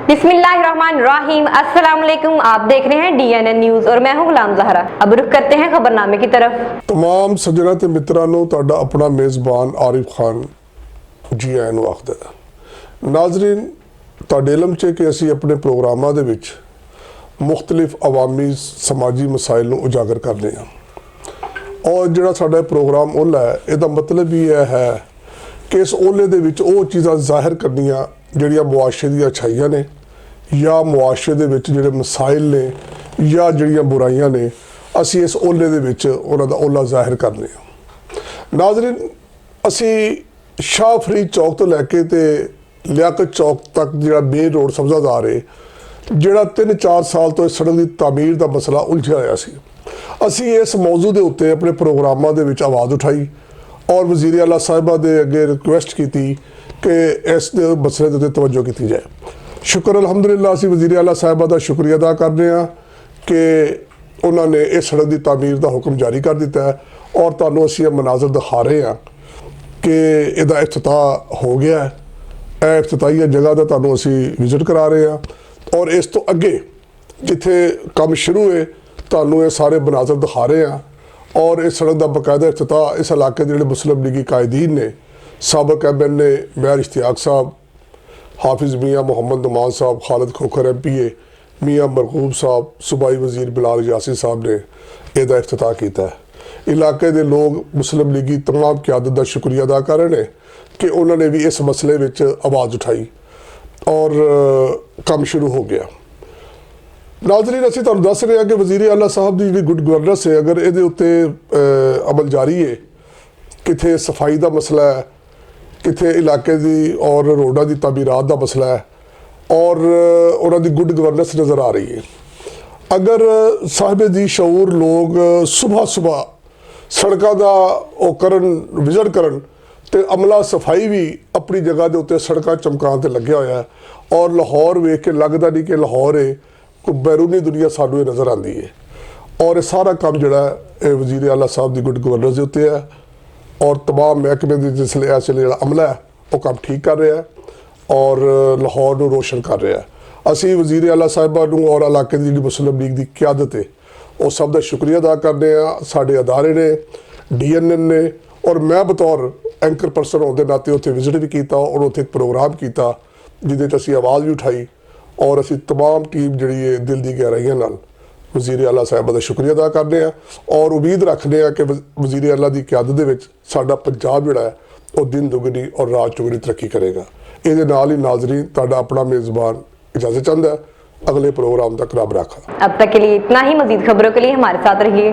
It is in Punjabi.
बिस्मिल्लाहिर्रहमानिर्रहीम। अस्सलाम वालेकुम। आप देख रहे हैं DNN न्यूज़ और मैं हूं गुलाम ज़हरा। अब रुख करते हैं खबरनामे की तरफ। तमाम सज्जणों ते मित्रों ਨੂੰ ਤੁਹਾਡਾ ਆਪਣਾ ਮੇਜ਼ਬਾਨ ਆਰਿਫ ਖਾਨ ਜੀ ਆਇਆਂ ਨੂੰ ਆਖਦਾ ਹੈ। ਨਾਜ਼ਰੀਨ, ਤੁਹਾਡੇ ਇਲਮ 'ਚ ਕਿ ਅਸੀਂ ਆਪਣੇ ਪ੍ਰੋਗਰਾਮਾਂ ਦੇ ਵਿੱਚ ਮੁxtਲਿਫ ਅਵਾਮੀ ਸਮਾਜੀ ਮਸਾਇਲ ਨੂੰ ਉਜਾਗਰ ਕਰਦੇ ਹਾਂ ਔਰ ਜਿਹੜਾ ਸਾਡਾ ਪ੍ਰੋਗਰਾਮ ਉਹਲਾ ਹੈ ਇਹਦਾ ਮਤਲਬ ਹੀ ਇਹ ਹੈ ਕਿ ਇਸ ਉਹਲੇ ਦੇ ਵਿੱਚ ਉਹ ਚੀਜ਼ਾਂ ਜ਼ਾਹਿਰ ਕਰਨੀਆਂ ਜਿਹੜੀਆਂ ਮੁਆਸ਼ਰੇ ਦੀਆਂ ਅੱਛਾਈਆਂ ਨੇ ਜਾਂ ਮੁਆਸ਼ਰੇ ਦੇ ਵਿੱਚ ਜਿਹੜੇ ਮਸਾਇਲ ਨੇ ਜਾਂ ਜਿਹੜੀਆਂ ਬੁਰਾਈਆਂ ਨੇ ਅਸੀਂ ਇਸ ਉਹਲੇ ਦੇ ਵਿੱਚ ਉਹਨਾਂ ਦਾ ਉਹਲਾ ਜ਼ਾਹਿਰ ਕਰਨੇ ਆ। ਨਾਜ਼ਰੀਨ, ਅਸੀਂ ਸ਼ਾਹ ਫਰੀਦ ਚੌਕ ਤੋਂ ਲੈ ਕੇ ਤੇ ਲਿਆਕਤ ਚੌਕ ਤੱਕ ਜਿਹੜਾ ਮੇਨ ਰੋਡ ਸਬਜ਼ਾਦਾਰ ਹੈ ਜਿਹੜਾ 3-4 ਸਾਲ ਤੋਂ ਇਸ ਸੜਕ ਦੀ ਤਾਮੀਰ ਦਾ ਮਸਲਾ ਉਲਝਿਆ ਹੋਇਆ ਸੀ, ਅਸੀਂ ਇਸ ਮੌਜੂ ਦੇ ਉੱਤੇ ਆਪਣੇ ਪ੍ਰੋਗਰਾਮਾਂ ਦੇ ਵਿੱਚ ਆਵਾਜ਼ ਉਠਾਈ ਔਰ ਵਜ਼ੀਰ ਆਲਾ ਸਾਹਿਬਾ ਦੇ ਅੱਗੇ ਰਿਕੁਐਸਟ ਕੀਤੀ ਕਿ ਇਸ ਦੇ ਮਸਲੇ ਦੇ ਉੱਤੇ ਤਵੱਜੋ ਕੀਤੀ ਜਾਏ। ਸ਼ੁਕਰ ਅਲਹਮਦੁਲਿਲਾ, ਅਸੀਂ ਵਜ਼ੀਰ ਆਲਾ ਸਾਹਿਬਾ ਦਾ ਸ਼ੁਕਰੀਆ ਅਦਾ ਕਰਦੇ ਹਾਂ ਕਿ ਉਹਨਾਂ ਨੇ ਇਸ ਸੜਕ ਦੀ ਤਾਮੀਰ ਦਾ ਹੁਕਮ ਜਾਰੀ ਕਰ ਦਿੱਤਾ ਹੈ ਔਰ ਤੁਹਾਨੂੰ ਅਸੀਂ ਇਹ ਮਨਾਜ਼ਰ ਦਿਖਾ ਰਹੇ ਹਾਂ ਕਿ ਇਹਦਾ ਇਫਤਤਾਹ ਹੋ ਗਿਆ ਹੈ। ਇਹ ਇਫਤਤਾਹੀਆ ਜਗ੍ਹਾ ਦਾ ਤੁਹਾਨੂੰ ਅਸੀਂ ਵਿਜ਼ਿਟ ਕਰਾ ਰਹੇ ਹਾਂ ਔਰ ਇਸ ਤੋਂ ਅੱਗੇ ਜਿੱਥੇ ਕੰਮ ਸ਼ੁਰੂ ਹੈ ਤੁਹਾਨੂੰ ਇਹ ਸਾਰੇ ਮਨਾਜ਼ਰ ਦਿਖਾ ਰਹੇ ਹਾਂ ਔਰ ਇਸ ਸੜਕ ਦਾ ਬਕਾਇਦਾ ਇਫਤਤਾਹ ਇਸ ਇਲਾਕੇ ਦੇ ਜਿਹੜੇ ਮੁਸਲਿਮ ਲੀਗੀ ਕਾਇਦੀਨ ਨੇ, ਸਾਬਕ MN मेयर इश्तियाक साहब, हाफिज़ मियाँ मोहम्मद नुमान साहब, खालिद खोखर MPA, मियाँ मरगूब साहब, सूबाई वज़ीर बिलाल यासी साहब ने ਇਹਦਾ ਇਫਤਤਾਹ ਕੀਤਾ ਹੈ। ਇਲਾਕੇ ਦੇ ਲੋਕ ਮੁਸਲਿਮ ਲੀਗੀ तमाम क़यादत ਦਾ ਸ਼ੁਕਰੀਆ ਅਦਾ ਕਰ ਰਹੇ ਨੇ ਕਿ ਉਹਨਾਂ ਨੇ ਵੀ ਇਸ ਮਸਲੇ ਵਿੱਚ ਆਵਾਜ਼ ਉਠਾਈ ਔਰ ਕੰਮ ਸ਼ੁਰੂ ਹੋ ਗਿਆ। ਨਾਜ਼ਰੀਨ, ਅਸੀਂ ਤੁਹਾਨੂੰ ਦੱਸ ਰਹੇ ਹਾਂ ਕਿ ਵਜ਼ੀਰ ਆਲਾ ਸਾਹਿਬ ਦੀ ਜਿਹੜੀ ਗੁੱਡ ਗਵਰਨੈਂਸ ਹੈ, ਅਗਰ ਇਹਦੇ ਉੱਤੇ ਅਮਲ ਜਾਰੀ ਹੈ, ਕਿਥੇ ਸਫਾਈ ਦਾ ਮਸਲਾ ਹੈ, ਕਿਥੇ ਇਲਾਕੇ ਦੀ ਔਰ ਰੋਡਾਂ ਦੀ ਤਾਮੀਰਾਤ ਦਾ ਮਸਲਾ ਹੈ ਔਰ ਉਹਨਾਂ ਦੀ ਗੁੱਡ ਗਵਰਨੈਂਸ ਨਜ਼ਰ ਆ ਰਹੀ ਹੈ। ਅਗਰ ਸਾਹਿਬ ਦੀ ਸ਼ਊਰ ਲੋਕ ਸੁਬਹ ਸੜਕਾਂ ਦਾ ਉਹ ਕਰਨ, ਵਿਜ਼ਿਟ ਕਰਨ ਤੇ ਅਮਲਾ ਸਫਾਈ ਵੀ ਆਪਣੀ ਜਗ੍ਹਾ ਦੇ ਉੱਤੇ ਸੜਕਾਂ ਚਮਕਾਉਣ ਤੇ ਲੱਗਿਆ ਹੋਇਆ ਔਰ ਲਾਹੌਰ ਵੇਖ ਕੇ ਲੱਗਦਾ ਨਹੀਂ ਕਿ ਲਾਹੌਰ ਹੈ, ਕੋਈ ਬੈਰੂਨੀ ਦੁਨੀਆ ਸਾਨੂੰ ਇਹ ਨਜ਼ਰ ਆਉਂਦੀ ਹੈ ਔਰ ਇਹ ਸਾਰਾ ਕੰਮ ਜਿਹੜਾ ਇਹ ਵਜ਼ੀਰ ਆਲਾ ਸਾਹਿਬ ਦੀ ਗੁੱਡ ਗਵਰਨੈਂਸ ਦੇ ਉੱਤੇ ਹੈ ਔਰ तमाम महकमे ਦੀ ਜਿਸ ਵੇਲੇ ਇਸ ਵੇਲੇ ਜਿਹੜਾ ਅਮਲਾ ਹੈ ਉਹ ਕੰਮ ਠੀਕ ਕਰ ਰਿਹਾ ਔਰ ਲਾਹੌਰ ਨੂੰ ਰੋਸ਼ਨ ਕਰ ਰਿਹਾ। ਅਸੀਂ ਵਜ਼ੀਰ ਆਲਾ ਸਾਹਿਬਾ ਨੂੰ ਔਰ ਇਲਾਕੇ ਦੀ ਜਿਹੜੀ ਮੁਸਲਿਮ ਲੀਗ ਦੀ ਕਿਆਦਤ ਹੈ ਉਹ ਸਭ ਦਾ ਸ਼ੁਕਰੀਆ ਅਦਾ ਕਰਦੇ ਹਾਂ। ਸਾਡੇ ਅਦਾਰੇ ਨੇ, DNN ਨੇ ਔਰ ਮੈਂ ਬਤੌਰ ਐਂਕਰ ਪਰਸਨ ਹੋਣ ਦੇ ਨਾਤੇ ਉੱਥੇ ਵਿਜ਼ਿਟ ਵੀ ਕੀਤਾ ਔਰ ਉੱਥੇ ਇੱਕ ਪ੍ਰੋਗਰਾਮ ਕੀਤਾ ਜਿਹਦੇ 'ਚ ਅਸੀਂ ਆਵਾਜ਼ ਵੀ ਉਠਾਈ ਔਰ ਅਸੀਂ तमाम ਟੀਮ ਜਿਹੜੀ ਹੈ ਦਿਲ ਦੀ ਗਹਿਰਾਈਆਂ ਨਾਲ ਵਜ਼ੀਰ ਆਲਾ ਸਾਹਿਬ ਦਾ ਸ਼ੁਕਰੀਆ ਅਦਾ ਕਰਦੇ हैं और उम्मीद रखते हैं कि वज़ीर आला की क़यादत में साडा पंजाब जिहड़ा है वो दिन दुगनी और रात चौगुनी तरक्की करेगा। ये नाल ही नाज़रीन, तुहाडा अपना मेज़बान इजाज़त चाहता है। अगले प्रोग्राम तक रब रखा। अब तक के लिए इतना ही। मज़ीद खबरों के लिए हमारे साथ रहिए।